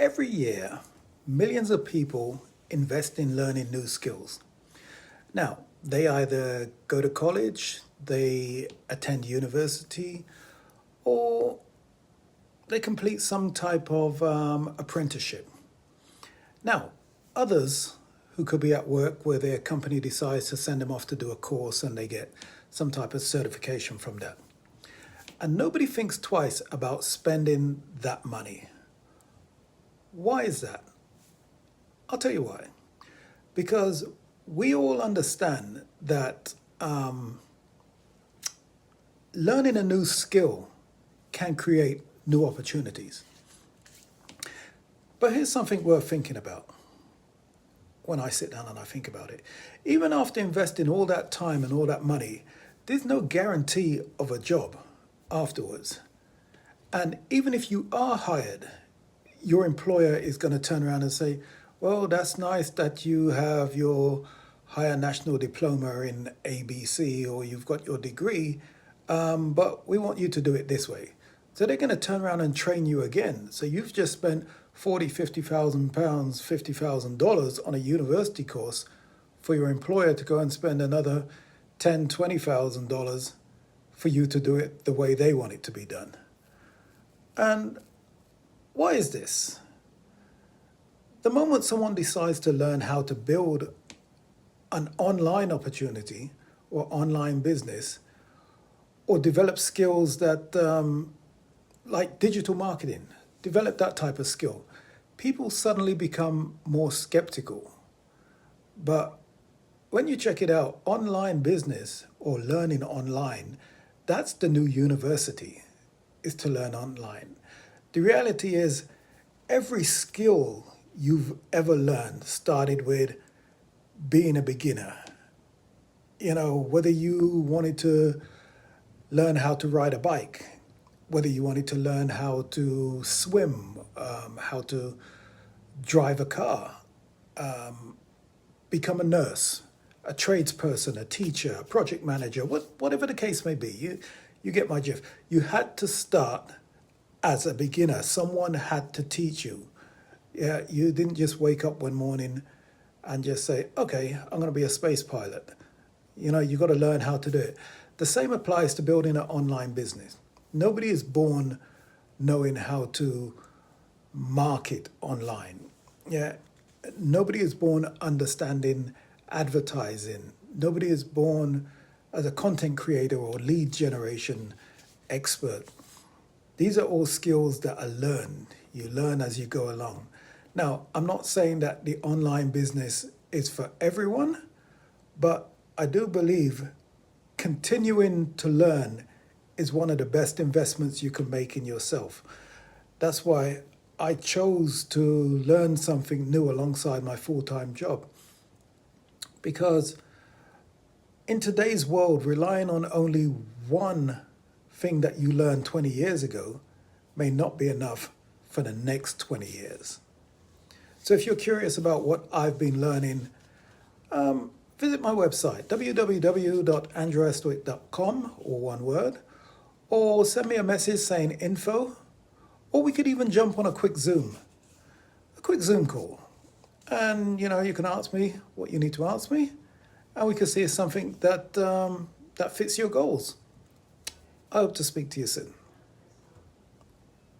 Every year, millions of people invest in learning new skills. Now, they either go to college, they attend university, or they complete some type of apprenticeship. Now, others who could be at work where their company decides to send them off to do a course and they get some type of certification from that. And nobody thinks twice about spending that money. Why is that? I'll tell you why. Because we all understand that learning a new skill can create new opportunities. But here's something worth thinking about when I sit down and I think about it. Even after investing all that time and all that money, there's no guarantee of a job afterwards. And even if you are hired, your employer is going to turn around and say, well, that's nice that you have your higher national diploma in ABC or you've got your degree, but we want you to do it this way. So they're going to turn around and train you again. So you've just spent £40,000, £50,000, $50,000 on a university course for your employer to go and spend another $10,000, $20,000 for you to do it the way they want it to be done. And why is this? The moment someone decides to learn how to build an online opportunity or online business or develop skills that, like digital marketing, develop that type of skill, people suddenly become more skeptical. But when you check it out, online business or learning online, that's the new university, is to learn online. The reality is every skill you've ever learned started with being a beginner. You know, whether you wanted to learn how to ride a bike, whether you wanted to learn how to swim, how to drive a car, become a nurse, a tradesperson, a teacher, a project manager, whatever the case may be, you get my drift. You had to start as a beginner. Someone had to teach you. Yeah, you didn't just wake up one morning and just say, okay, I'm going to be a space pilot. You know, you got to learn how to do it. The same applies to building an online business. Nobody is born knowing how to market online. Yeah, nobody is born understanding advertising. Nobody is born as a content creator or lead generation expert. These are all skills that are learned. You learn as you go along. Now, I'm not saying that the online business is for everyone, but I do believe continuing to learn is one of the best investments you can make in yourself. That's why I chose to learn something new alongside my full-time job. Because in today's world, relying on only one thing that you learned 20 years ago may not be enough for the next 20 years. So if you're curious about what I've been learning, visit my website, www.andrewestwick.com, or one word, or send me a message saying info, or we could even jump on a quick Zoom call. And, you know, you can ask me what you need to ask me, and we can see something that fits your goals. I hope to speak to you soon.